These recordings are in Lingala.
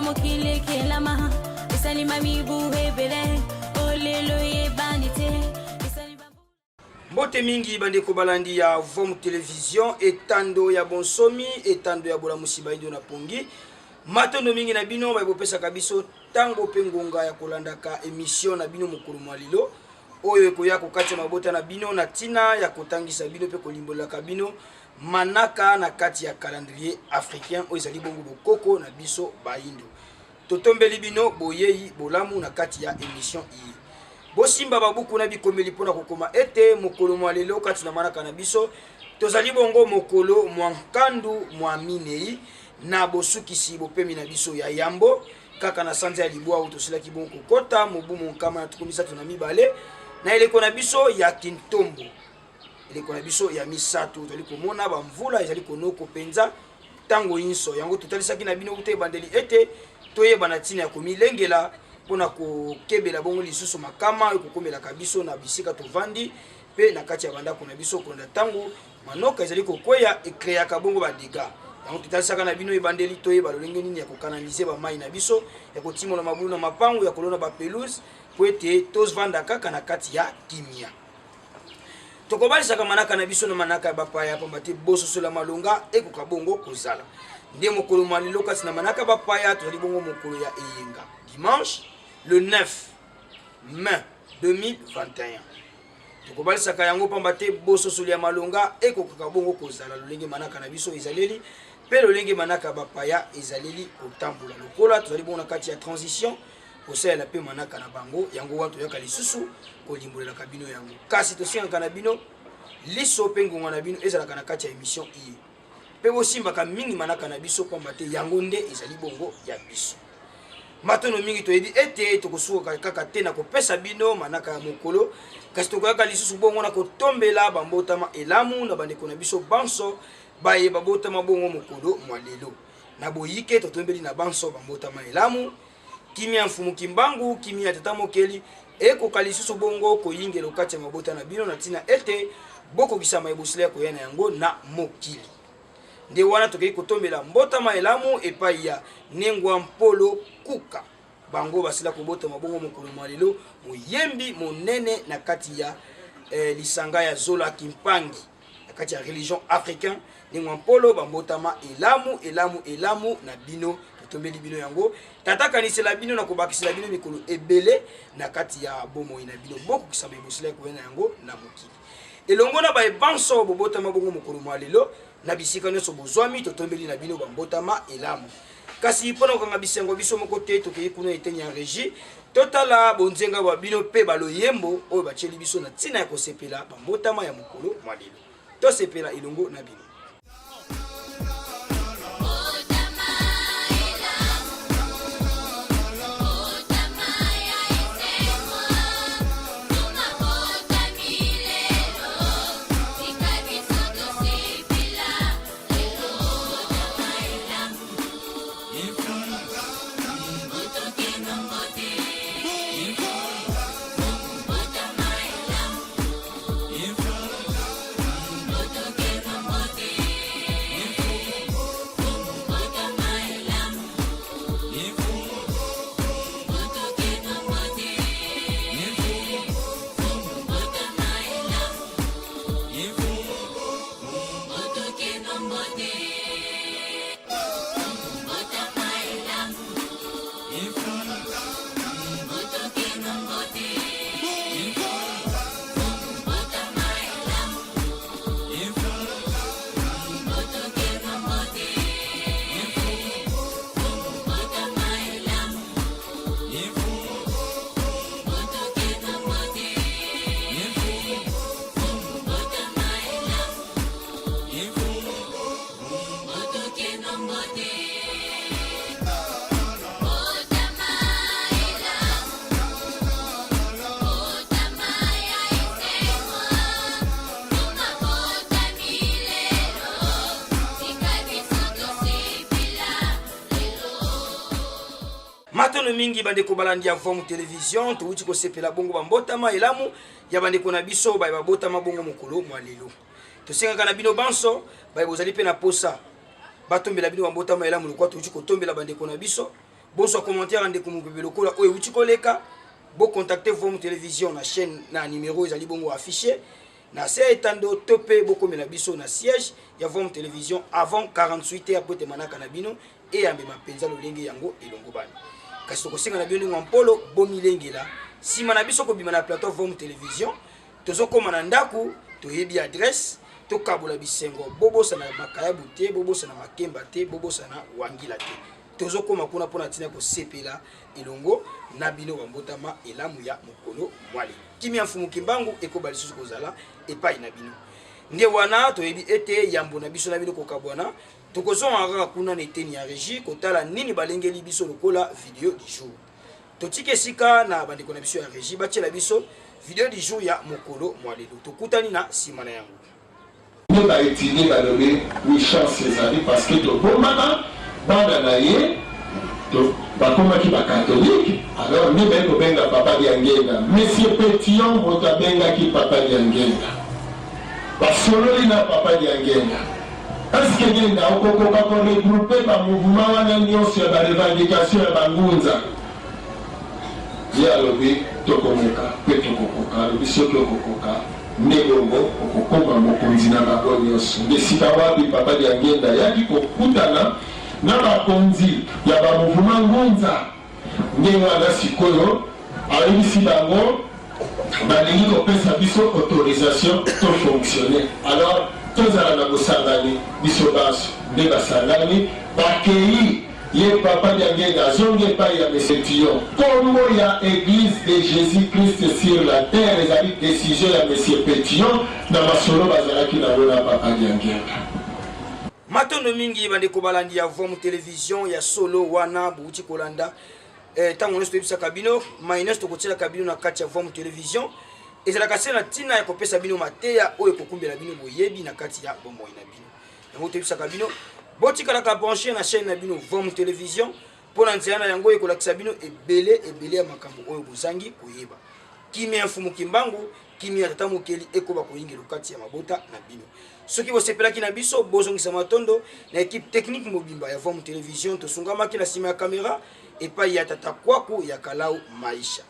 mokile kelama esali mami buhebele olelo ye banite esali babu. Mbote mingi bandeko balandi ya Vom Television etando ya bonsomi etando ya bola musiba na pongi matondo mingi na bino bayopesa kabiso tango pengonga ya kolandaka emission na bino mokolo mwalilo oyo ekoya kokatya mabota na bino na tina ya kotangisa bino pe kolimbola kabino manaka na kati ya calendrier africain oyo ezali bongo bokoko na biso baindo totombeli bino boyeyi bolamu na kati ya émission iyi bosimba babuku na bikomeli pona kokoma ete mokolo mwalelo kati na manaka na biso tozali bongo mokolo mwankandu mwaminei na bosukisi bopemi na biso ya yambo kaka na sanza ya libwa ou tosilaki bongo kokota mobu monkama na tukumisa tuna mibale na eleko na biso ya kintombo eleko na biso ya misato toli komona bamvula ezali konoko penza tango inso yango totalisaki na bino ute bandeli ete toyeba na tina ya komilengela pona kokebela bongo lisusu makama ekokomela kabiso na bisika tovandi pe na kati ya bandako na biso konda tango manoka ezali kokweya ekreaka bongo badega yango totalisaka na bino ebandeli toyeba lolenge nini ya kokanalize bamai na biso ya kotimola mabulu na mapango ya kolona bapelouse po ete tozvanda kaka na kati ya kimia tokobalisaka manaka na biso na manaka ya bapaya pamba te bososola malonga ekoka bongo kozala nde mokolo mwalelo kasi na manaka bapaya tozali bongo mokolo ya eyenga dimanche le 9 mai 2021 tokobalisaka yango pamba te bososola ya malonga ekoka bongo kozala lolenge manaka na biso ezaleli pe lolenge manaka bapaya ezaleli kotambola lokola tozali bongo na kati ya transition kosalela pe manaka na bango yango wana toyaka lisusu kolimbolelaka bino yango kasi tosengaka na bino liso pe ngonga na bino ezalaka na kati ya émission iyi pe bosimbaka mingi manaka na biso pamba te yango nde ezali bongo ya biso matono mingi toyebi ete tokosuka kaka te na kopesa bino manaka ya mokolo kasi tokoyaka lisusu bongo na kotombela bambotama elamu na bandeko na biso banso bayeba botama bongo mokolo mwalelo na boyike totombeli na banso bambotama elamu kimia mfumu kimbangu kimia tata mokeli ekoka lisusu bongo koyingela kati ya mabota na bino na tina ete bokokisa mayebosila koyana yango na mokili nde wana tokei kotombela mbotama elamu epai ya nengwa mpolo kuka bango basila kobota mabongo mokolo mwalelo moyembi monene na kati ya lisanga ya zola kimpangi na kati ya religion africain nengwa mpolo bambotama elamu na bino tombeli bino yango tatakanisela bino na kobakisela bino mikolo ebele na kati ya bomoi na bino bokokisa mayebosila koyana yango na mokili elongo na baebanso bobotama bongo mokolo mwalelo na bisika nyonso bozwami totombeli na bino bambotama elamu kasi mpona kokanga bisengo biso moko te tokei kuna eteni ya régie totala bonzenga bwa bino mpe baloyembo oyo batieli biso na ntina ya kosepela bambotama ya mokolo mwalelo tosepela elongo na bino. Matono mingi bandeko balandi ya Vom Television tuuti kosepela bongo bambotama elamu ya bandeko na biso ba botama bongo mokolo mwalelo tosengaka na bino banso ba bozali pe na posa batombela bino bambotama elamu lokwa tuuti kotombela bandeko na biso Bonsoir commentaire en découvrir le cola. Oui, vous koleka. Bon contacter Vom Télévision na chaîne na numéro ezali bongo affiché. Na se etando topé beaucoup mais na biso na siège ya Vom Télévision avant 48 heures pour te manaka na bino et ambema penza lo lenge yango elongo bani. Kasi to kosenga na bino ngampolo bomi lenge la. Si mana biso ko bima na plateau Vom Télévision, tozo koma na ndaku, to yebi adresse, to kabola bisengo, bobo sana makaya bute, bobo sana makemba te, bobo sana wangila te. Tozo koma kuna pona tina ko sepela elongo na bino bambotama elamu ya mokolo mwali. Kimi mfumu kimbangu eko balisusu kozala epai na bino. Nde wana to yebi ete yambo na biso na bino ko kabwana. Tokozo ngaka kuna neteni ya régie kotala nini balengeli biso lokola vidéo du jour. Totike sika na bandeko na biso ya régie batiela biso vidéo du jour ya mokolo mwali. Tokutani na simana yango. Ne ba étudier ba lever ni chance ses amis parce que to bomana bana na ye to bakoma ki ba catholique alors ni ben ko benga papa Diangenda monsieur Pétion mota benga ki papa Diangenda basololi na papa Diangenda parce que ngenda okokoka ko regrouper ba mouvement wana nyonso ya ba revendication ya bangunza ya lobi tokomoka pe tokokoka lobi soki okokoka nebongo okokoma mokonzi na bango nyonso ngesika wapi papa Diangenda yaki kokutana na bakonzi ya bamouvement ngunza ndenge wana sikoyo ayebisi bango balingi kopesa biso autorisation to fonctionner alors tozala na bosangani biso baso nde basangani bakei ye papa Diangenda azongi epai ya Monsieur Pétion kombo ya église de Jésus-Christ sur la terre ezali décision ya Monsieur Pétion na masolo bazalaki na na papa Diangenda. Matondo mingi bandeko balandi ya Vom Télévision ya solo wana buti kolanda tango nesto ebisa kabino minus to kotiela kabino na kati ya Vom Télévision ezala kasena tina ya kopesa bino mateya oyo kokumbela bino boyebi na kati ya bomoi na bino yango to ebisa kabino boti kala ka brancher na chaîne na bino Vom Télévision pona nzela yango ekolakisa bino ebele ya makambo oyo bozangi koyeba kimi mfumu kimbangu kimi ya tata mokeli ekoba koyingela kati ya mabota na bino soki bosepelaki na biso bozongisa matondo na équipe technique mobimba ya Vom Télévision tosungamaki na sima ya caméra epai ya tata kwako ya Kalau Maisha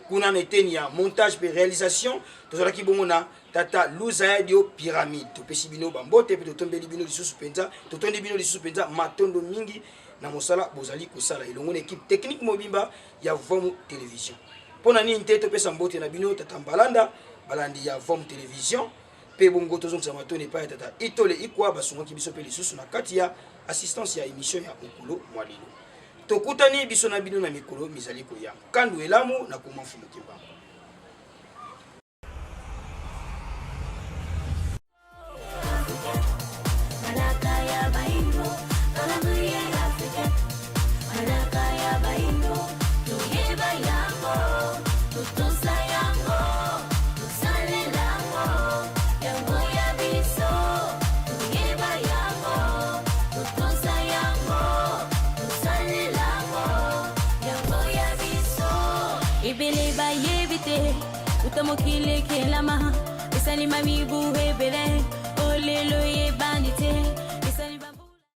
kuna na eteni ya montage pe réalisation tozalaki bongo na tata Luzayadio Pyramide topesi bino bambote pe totombeli bino lisusu penza totondi bino lisusu penza matondo mingi na mosala bozali kosala elongo na équipe technique mobimba ya Vom Télévision pona nini te topesa mbote na bino tata Mbalanda balandi ya Vom Télévision pe bongo tozongisa matoni epai ya tata Itole Ikwa basungaki biso pe lisusu na kati ya assistance ya émission ya mokolo mwalilo tokutani biso na bino na mikolo mizali koya kandu elamu na koma mfumu kimbangu. Ebele ba yebite utamokile kelama esalima mibu hebele